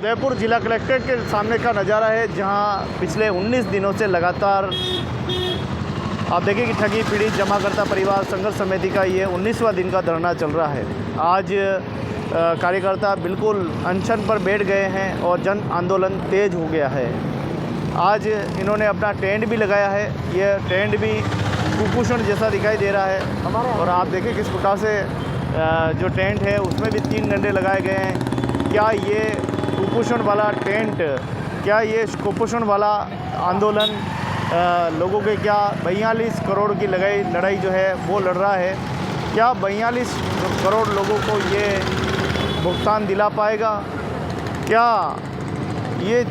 उदयपुर जिला कलेक्ट्रेट के सामने का नज़ारा है, जहां पिछले 19 दिनों से लगातार आप देखिए कि ठगी पीड़ित जमाकर्ता परिवार संघर्ष समिति का ये 19वां दिन का धरना चल रहा है। आज कार्यकर्ता बिल्कुल अनशन पर बैठ गए हैं और जन आंदोलन तेज हो गया है। आज इन्होंने अपना टेंट भी लगाया है। ये टेंट भी कुपोषण जैसा दिखाई दे रहा है और आप देखिए किस प्रकार से जो टेंट है उसमें भी 3 डंडे लगाए गए हैं। क्या ये कुपोषण वाला टेंट, क्या ये कुपोषण वाला आंदोलन लोगों के क्या 42 करोड़ की लड़ाई जो है वो लड़ रहा है? क्या 42 करोड़ लोगों को ये भुगतान दिला पाएगा? क्या ये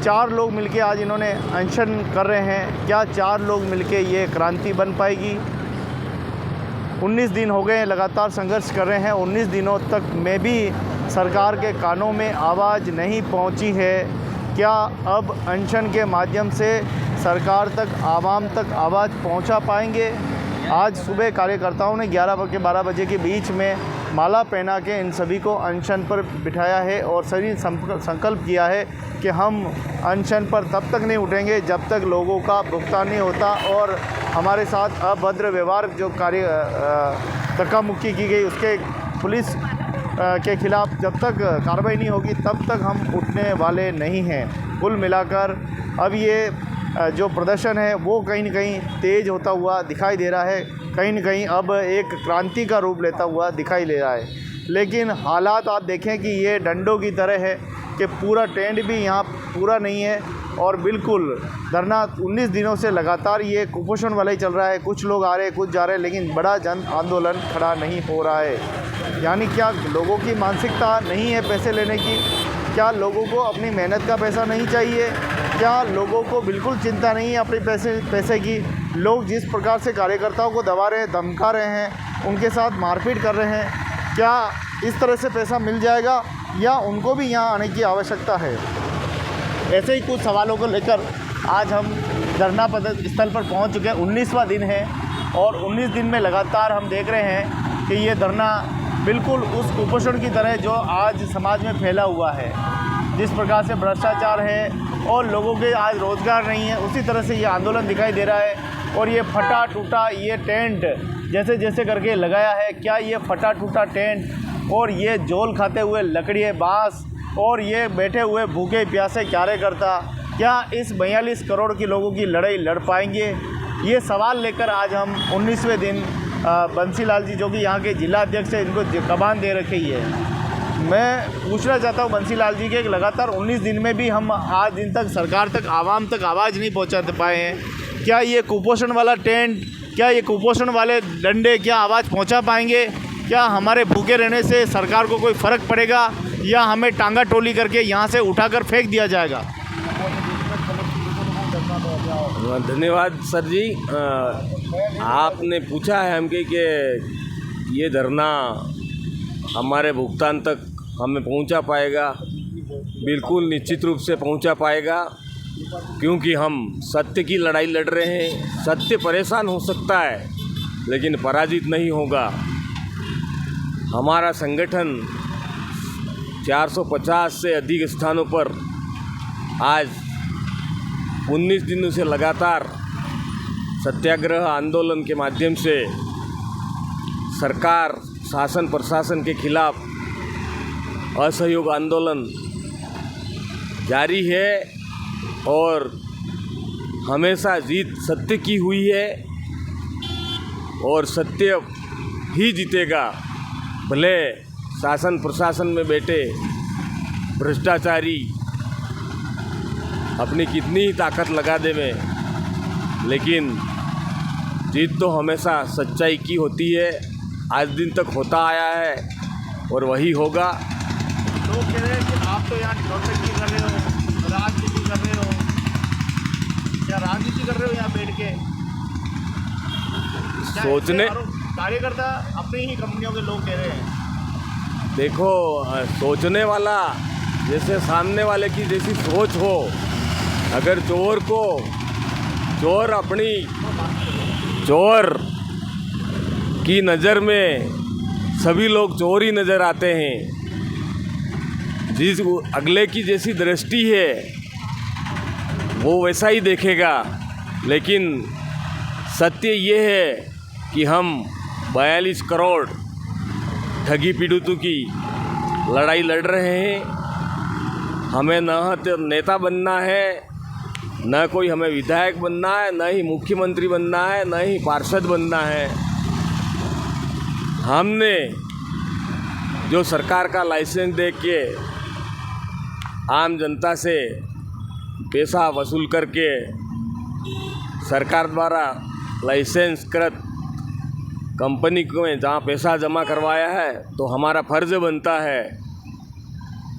4 लोग मिलके आज इन्होंने अनशन कर रहे हैं, क्या 4 लोग मिलके ये क्रांति बन पाएगी? 19 दिन हो गए लगातार संघर्ष कर रहे हैं। 19 दिनों तक में भी सरकार के कानों में आवाज़ नहीं पहुंची है। क्या अब अनशन के माध्यम से सरकार तक, आवाम तक आवाज़ पहुंचा पाएंगे? आज सुबह कार्यकर्ताओं ने 11 के 12 बजे के बीच में माला पहना के इन सभी को अनशन पर बिठाया है और सभी संकल्प किया है कि हम अनशन पर तब तक नहीं उठेंगे जब तक लोगों का भुगतान नहीं होता और हमारे साथ अभद्र व्यवहार जो धक्का मुक्की की गई उसके पुलिस के खिलाफ जब तक कार्रवाई नहीं होगी तब तक हम उठने वाले नहीं हैं। कुल मिलाकर अब ये जो प्रदर्शन है वो कहीं न कहीं तेज़ होता हुआ दिखाई दे रहा है, कहीं न कहीं अब एक क्रांति का रूप लेता हुआ दिखाई दे रहा है। लेकिन हालात आप देखें कि ये डंडों की तरह है कि पूरा टेंट भी यहाँ पूरा नहीं है और बिल्कुल धरना 19 दिनों से लगातार ये कुपोषण वाला ही चल रहा है। कुछ लोग आ रहे हैं, कुछ जा रहे हैं, लेकिन बड़ा जन आंदोलन खड़ा नहीं हो रहा है। यानी क्या लोगों की मानसिकता नहीं है पैसे लेने की? क्या लोगों को अपनी मेहनत का पैसा नहीं चाहिए? क्या लोगों को बिल्कुल चिंता नहीं है अपने पैसे की? लोग जिस प्रकार से कार्यकर्ताओं को दबा रहे हैं, धमका रहे हैं, उनके साथ मारपीट कर रहे हैं, क्या इस तरह से पैसा मिल जाएगा या उनको भी यहाँ आने की आवश्यकता है? ऐसे ही कुछ सवालों को लेकर आज हम धरना स्थल पर पहुँच चुके हैं। 19वां दिन है और 19 दिन में लगातार हम देख रहे हैं कि ये धरना बिल्कुल उस कुपोषण की तरह जो आज समाज में फैला हुआ है, जिस प्रकार से भ्रष्टाचार है और लोगों के आज रोज़गार नहीं है, उसी तरह से ये आंदोलन दिखाई दे रहा है। और ये फटा टूटा ये टेंट जैसे जैसे करके लगाया है, क्या ये फटा टूटा टेंट और ये जोल खाते हुए लकड़ी बाँस और ये बैठे हुए भूखे प्यासे कार्यकर्ता क्या इस 42 करोड़ की लोगों की लड़ाई लड़ पाएंगे? ये सवाल लेकर आज हम 19वें दिन बंसीलाल जी जो कि यहाँ के जिला अध्यक्ष है, इनको कमान दे रखी है। मैं पूछना चाहता हूँ बंसीलाल जी के लगातार 19 दिन में भी हम आज दिन तक सरकार तक, आवाम तक आवाज़ नहीं पहुँचा पाए हैं। क्या ये कुपोषण वाला टेंट, क्या ये कुपोषण वाले डंडे क्या आवाज़ पहुँचा पाएंगे? क्या हमारे भूखे रहने से सरकार को कोई फ़र्क पड़ेगा या हमें टांगा टोली करके यहाँ से उठाकर फेंक दिया जाएगा? धन्यवाद सर जी। आपने पूछा है हमके कि ये धरना हमारे भुगतान तक हमें पहुंचा पाएगा? बिल्कुल निश्चित रूप से पहुंचा पाएगा, क्योंकि हम सत्य की लड़ाई लड़ रहे हैं। सत्य परेशान हो सकता है लेकिन पराजित नहीं होगा। हमारा संगठन 450 से अधिक स्थानों पर आज 19 दिनों से लगातार सत्याग्रह आंदोलन के माध्यम से सरकार, शासन प्रशासन के खिलाफ असहयोग आंदोलन जारी है और हमेशा जीत सत्य की हुई है और सत्य ही जीतेगा। भले शासन प्रशासन में बैठे भ्रष्टाचारी अपनी कितनी ही ताकत लगा देवे, लेकिन जीत तो हमेशा सच्चाई की होती है। आज दिन तक होता आया है और वही होगा। लोग कह रहे हैं कि आप तो यहाँ नौटंकी कर रहे हो, राजनीति कर रहे हो। क्या राजनीति कर रहे हो यहाँ बैठ के? सोचने कार्यकर्ता अपनी ही कंपनियों के लोग कह रहे हैं। देखो, सोचने वाला जैसे सामने वाले की जैसी सोच हो। अगर चोर अपनी चोर की नज़र में सभी लोग चोर ही नज़र आते हैं, जिस अगले की जैसी दृष्टि है वो वैसा ही देखेगा, लेकिन सत्य ये है कि हम 42 करोड़ ठगी पीड़ितों की लड़ाई लड़ रहे हैं। हमें न तो नेता बनना है, न कोई हमें विधायक बनना है, न ही मुख्यमंत्री बनना है, न ही पार्षद बनना है। हमने जो सरकार का लाइसेंस दे के आम जनता से पैसा वसूल करके सरकार द्वारा लाइसेंस कृत कंपनी में जहाँ पैसा जमा करवाया है, तो हमारा फ़र्ज़ बनता है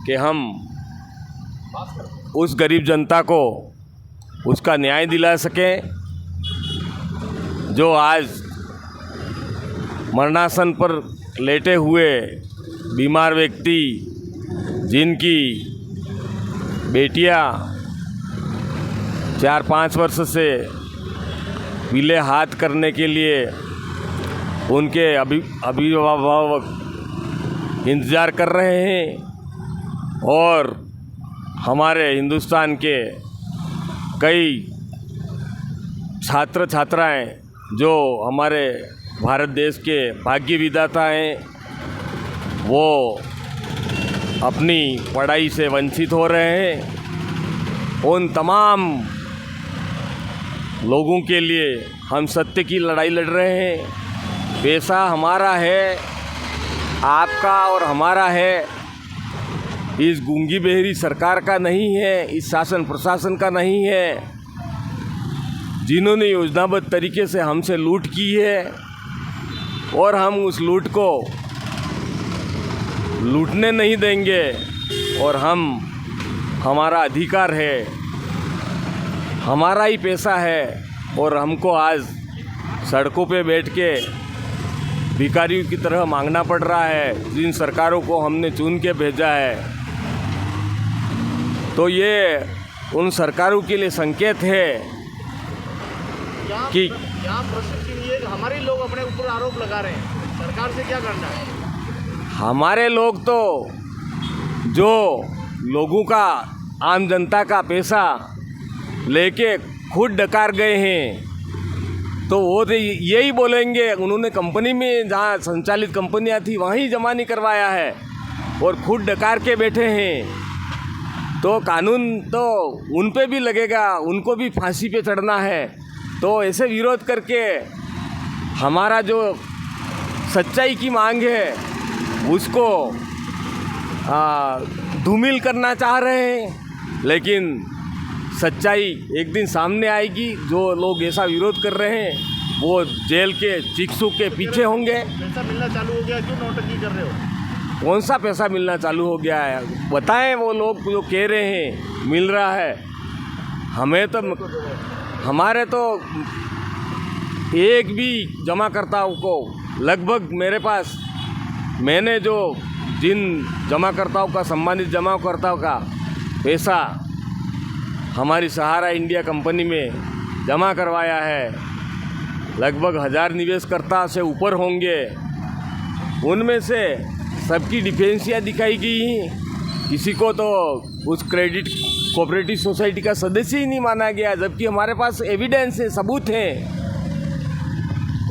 कि हम उस गरीब जनता को उसका न्याय दिला सकें। जो आज मरणासन पर लेटे हुए बीमार व्यक्ति, जिनकी बेटियां 4-5 वर्ष से पीले हाथ करने के लिए उनके अभिभावक इंतज़ार कर रहे हैं, और हमारे हिंदुस्तान के कई छात्र छात्राएं जो हमारे भारत देश के भाग्य विधाता हैं, वो अपनी पढ़ाई से वंचित हो रहे हैं। उन तमाम लोगों के लिए हम सत्य की लड़ाई लड़ रहे हैं। पैसा हमारा है, आपका और हमारा है, इस गूंगी बहरी सरकार का नहीं है, इस शासन प्रशासन का नहीं है, जिन्होंने योजनाबद्ध तरीके से हमसे लूट की है। और हम उस लूट को लूटने नहीं देंगे, और हमारा अधिकार है, हमारा ही पैसा है, और हमको आज सड़कों पे बैठ के भिखारियों की तरह मांगना पड़ रहा है, जिन सरकारों को हमने चुन के भेजा है। तो ये उन सरकारों के लिए संकेत है कि यहाँ प्रश्न ये हमारे लोग अपने ऊपर आरोप लगा रहे हैं, सरकार से क्या करना है? हमारे लोग तो जो लोगों का, आम जनता का पैसा लेके खुद डकार गए हैं, तो वो तो यही बोलेंगे, उन्होंने कंपनी में जहाँ संचालित कंपनियाँ थी वहीं जमा नहीं करवाया है और खुद डकार के बैठे हैं। तो कानून तो उन पे भी लगेगा, उनको भी फांसी पे चढ़ना है। तो ऐसे विरोध करके हमारा जो सच्चाई की मांग है उसको धूमिल करना चाह रहे हैं, लेकिन सच्चाई एक दिन सामने आएगी। जो लोग ऐसा विरोध कर रहे हैं वो जेल के चिक्सू के पीछे होंगे। पैसा मिलना चालू हो गया, क्यों नौटंकी कर रहे हो? कौन सा पैसा मिलना चालू हो गया है बताएं। वो लोग जो कह रहे हैं मिल रहा है, हमें तो हमारे तो एक भी जमाकर्ताओं को लगभग मेरे पास, मैंने जो जिन जमाकर्ताओं का, सम्मानित जमाकर्ताओं का पैसा हमारी सहारा इंडिया कंपनी में जमा करवाया है, लगभग 1000 निवेशकर्ता से ऊपर होंगे। उनमें से सबकी डिफेंसियाँ दिखाई गई, किसी को तो उस क्रेडिट कोऑपरेटिव सोसाइटी का सदस्य ही नहीं माना गया, जबकि हमारे पास एविडेंस है, सबूत हैं,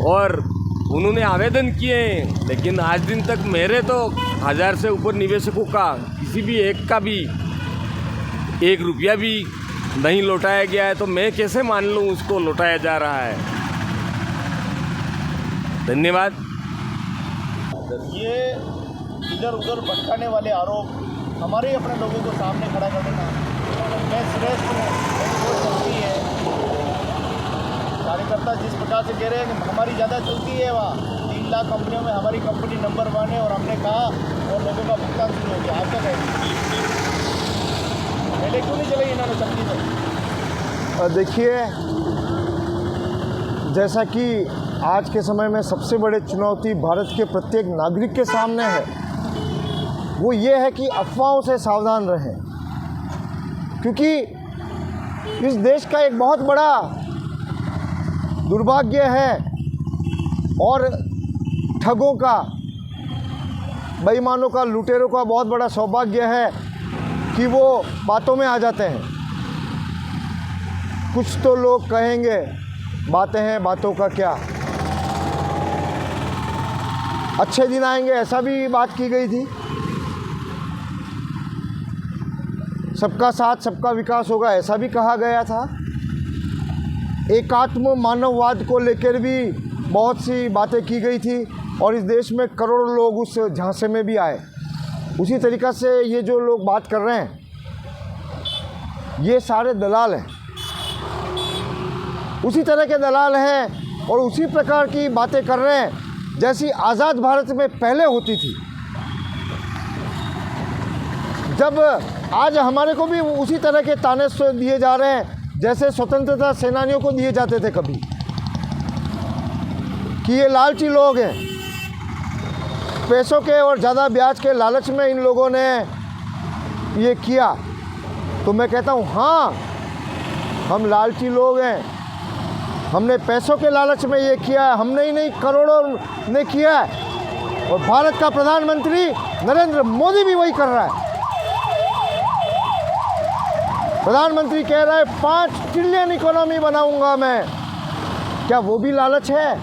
और उन्होंने आवेदन किए हैं। लेकिन आज दिन तक मेरे तो 1000 से ऊपर निवेशकों का किसी भी एक का भी 1 रुपया भी नहीं लौटाया गया है, तो मैं कैसे मान लूँ उसको लौटाया जा रहा है। धन्यवाद। ये इधर उधर भटकाने वाले आरोप हमारे अपने लोगों को सामने खड़ा कर देना, मैं श्रेष्ठ हूँ, मेरी वोट चलती है। कार्यकर्ता जिस प्रकार से कह रहे हैं कि हमारी ज़्यादा चलती है, वहाँ 3 लाख कंपनियों में हमारी कंपनी नंबर 1 है, और हमने कहा और लोगों का भुगतान शुरू हो गया। आपका कहेंगे पहले क्यों नहीं चलाई इन्होंने चलती में? देखिए, जैसा कि आज के समय में सबसे बड़ी चुनौती भारत के प्रत्येक नागरिक के सामने है, वो ये है कि अफवाहों से सावधान रहें, क्योंकि इस देश का एक बहुत बड़ा दुर्भाग्य है और ठगों का, बेईमानों का, लुटेरों का बहुत बड़ा सौभाग्य है कि वो बातों में आ जाते हैं। कुछ तो लोग कहेंगे बातें हैं, बातों का क्या, अच्छे दिन आएंगे ऐसा भी बात की गई थी। सबका साथ सबका विकास होगा ऐसा भी कहा गया था। एकात्म मानववाद को लेकर भी बहुत सी बातें की गई थी और इस देश में करोड़ों लोग उस झांसे में भी आए। उसी तरीक़ा से ये जो लोग बात कर रहे हैं ये सारे दलाल हैं, उसी तरह के दलाल हैं और उसी प्रकार की बातें कर रहे हैं जैसी आज़ाद भारत में पहले होती थी। जब आज हमारे को भी उसी तरह के ताने दिए जा रहे हैं जैसे स्वतंत्रता सेनानियों को दिए जाते थे कभी, कि ये लालची लोग हैं, पैसों के और ज़्यादा ब्याज के लालच में इन लोगों ने ये किया। तो मैं कहता हूँ हाँ, हम लालची लोग हैं, हमने पैसों के लालच में ये किया है, हमने ही नहीं करोड़ों ने किया है और भारत का प्रधानमंत्री नरेंद्र मोदी भी वही कर रहा है। प्रधानमंत्री कह रहा है 5 ट्रिलियन इकोनॉमी बनाऊंगा मैं, क्या वो भी लालच है?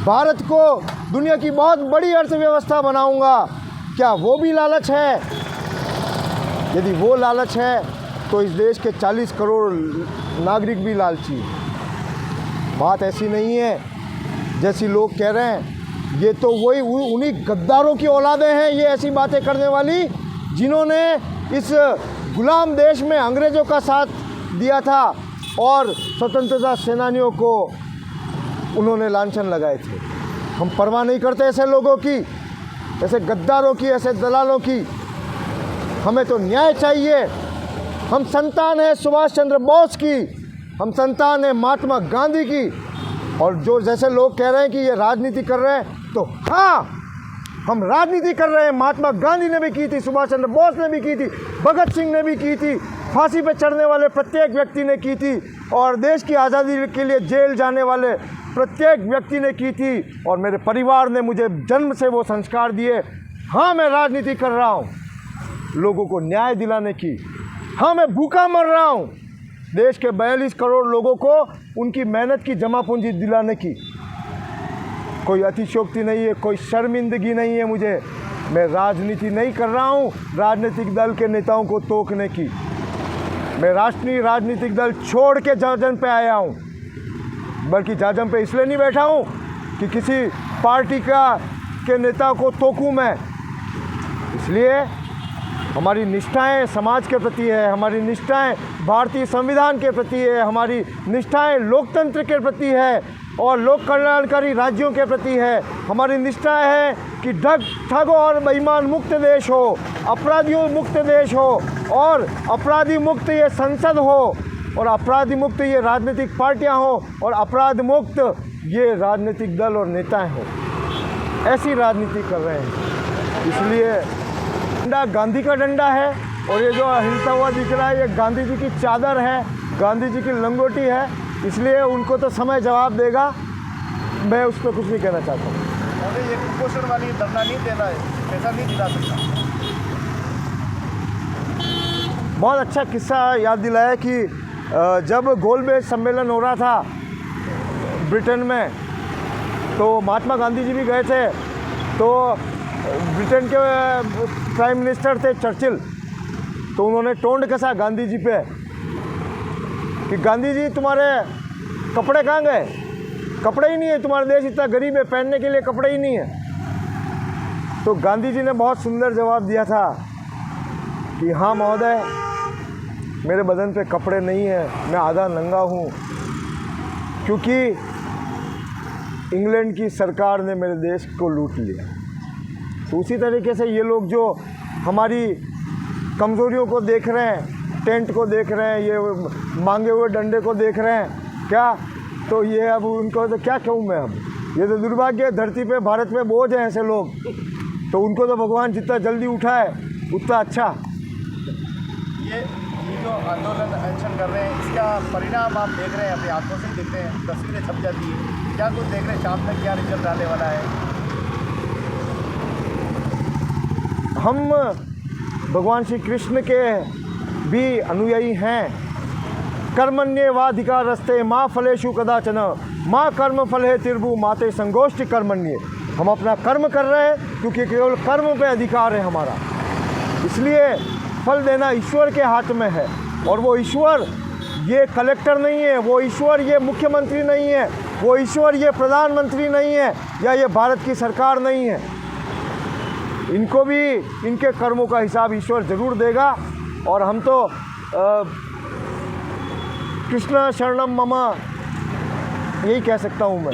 भारत को दुनिया की बहुत बड़ी अर्थव्यवस्था बनाऊंगा, क्या वो भी लालच है? यदि वो लालच है तो इस देश के 40 करोड़ नागरिक भी लालची हैं। बात ऐसी नहीं है जैसी लोग कह रहे हैं। ये तो वही उन्हीं गद्दारों की औलादें हैं ये ऐसी बातें करने वाली, जिन्होंने इस गुलाम देश में अंग्रेज़ों का साथ दिया था और स्वतंत्रता सेनानियों को उन्होंने लांछन लगाए थे। हम परवाह नहीं करते ऐसे लोगों की, ऐसे गद्दारों की, ऐसे दलालों की। हमें तो न्याय चाहिए। हम संतान हैं सुभाष चंद्र बोस की, हम संतान हैं महात्मा गांधी की। और जो जैसे लोग कह रहे हैं कि ये राजनीति कर रहे हैं, तो हाँ, हम राजनीति कर रहे हैं। महात्मा गांधी ने भी की थी, सुभाष चंद्र बोस ने भी की थी, भगत सिंह ने भी की थी, फांसी पे चढ़ने वाले प्रत्येक व्यक्ति ने की थी और देश की आज़ादी के लिए जेल जाने वाले प्रत्येक व्यक्ति ने की थी। और मेरे परिवार ने मुझे जन्म से वो संस्कार दिए। हाँ, मैं राजनीति कर रहा हूँ लोगों को न्याय दिलाने की। हाँ, मैं भूखा मर रहा हूँ देश के 42 करोड़ लोगों को उनकी मेहनत की जमा पूंजी दिलाने की। कोई अतिशयोक्ति नहीं है, कोई शर्मिंदगी नहीं है मुझे। मैं राजनीति नहीं कर रहा हूँ राजनीतिक दल के नेताओं को तोकने की। मैं राष्ट्रीय राजनीतिक दल छोड़ के जाजम पे आया हूँ, बल्कि जाजम पे इसलिए नहीं बैठा हूँ कि किसी पार्टी के नेता को तोकूँ मैं। इसलिए हमारी निष्ठाएं समाज के प्रति है, हमारी निष्ठाएं भारतीय संविधान के प्रति है, हमारी निष्ठाएं लोकतंत्र के प्रति है और लोक कल्याणकारी राज्यों के प्रति है। हमारी निष्ठा है कि ठगों और बेईमान मुक्त देश हो, अपराधियों मुक्त देश हो और अपराधी मुक्त ये संसद हो और अपराधी मुक्त ये राजनीतिक पार्टियां हो और अपराध मुक्त ये राजनीतिक दल और नेताएं हो। ऐसी राजनीति कर रहे हैं। इसलिए डंडा गांधी का डंडा है और ये जो हिलता हुआ दिख रहा है ये गांधी जी की चादर है, गांधी जी की लंगोटी है। इसलिए उनको तो समय जवाब देगा, मैं उस पर कुछ नहीं कहना चाहता हूँ। उन्हें ये कुपोषण वाली धरना नहीं देना है, पैसा नहीं दिला सकता। बहुत अच्छा किस्सा याद दिलाया कि जब गोलमेज सम्मेलन हो रहा था ब्रिटेन में, तो महात्मा गांधी जी भी गए थे। तो ब्रिटेन के प्राइम मिनिस्टर थे चर्चिल, तो उन्होंने टोंड कसा गांधी जी पे कि गांधी जी तुम्हारे कपड़े कहाँ गए? कपड़े ही नहीं है, तुम्हारा देश इतना गरीब है, पहनने के लिए कपड़े ही नहीं है। तो गांधी जी ने बहुत सुंदर जवाब दिया था कि हाँ महोदय, मेरे बदन पे कपड़े नहीं है, मैं आधा नंगा हूँ, क्योंकि इंग्लैंड की सरकार ने मेरे देश को लूट लिया। तो उसी तरीके से ये लोग जो हमारी कमज़ोरियों को देख रहे हैं, टेंट को देख रहे हैं, ये मांगे हुए डंडे को देख रहे हैं क्या, तो ये अब उनको तो क्या कहूँ मैं। अब ये तो दुर्भाग्य है, धरती पे भारत में बोझ हैं ऐसे लोग। तो उनको तो भगवान जितना जल्दी उठाए उतना अच्छा। ये जो आंदोलन एक्शन कर रहे हैं, इसका परिणाम आप देख रहे हैं, अपनी आंखों से देखते हैं, तस्वीरें छप जाती है, क्या कुछ देख रहे हैं, शाम तक क्या रिजल्ट आने वाला है? हम भगवान श्री कृष्ण के भी अनुयायी हैं। कर्मण्येवाधिकारस्ते माँ फलेषु कदाचन माँ कर्म फले तिर्भु माते संगोष्ठी कर्मण्ये। हम अपना कर्म कर रहे हैं क्योंकि केवल कर्म पे अधिकार है हमारा, इसलिए फल देना ईश्वर के हाथ में है। और वो ईश्वर ये कलेक्टर नहीं है, वो ईश्वर ये मुख्यमंत्री नहीं है, वो ईश्वर ये प्रधानमंत्री नहीं है, या ये भारत की सरकार नहीं है। इनको भी इनके कर्मों का हिसाब ईश्वर ज़रूर देगा। और हम तो कृष्ण शरणम मम यही कह सकता हूँ मैं।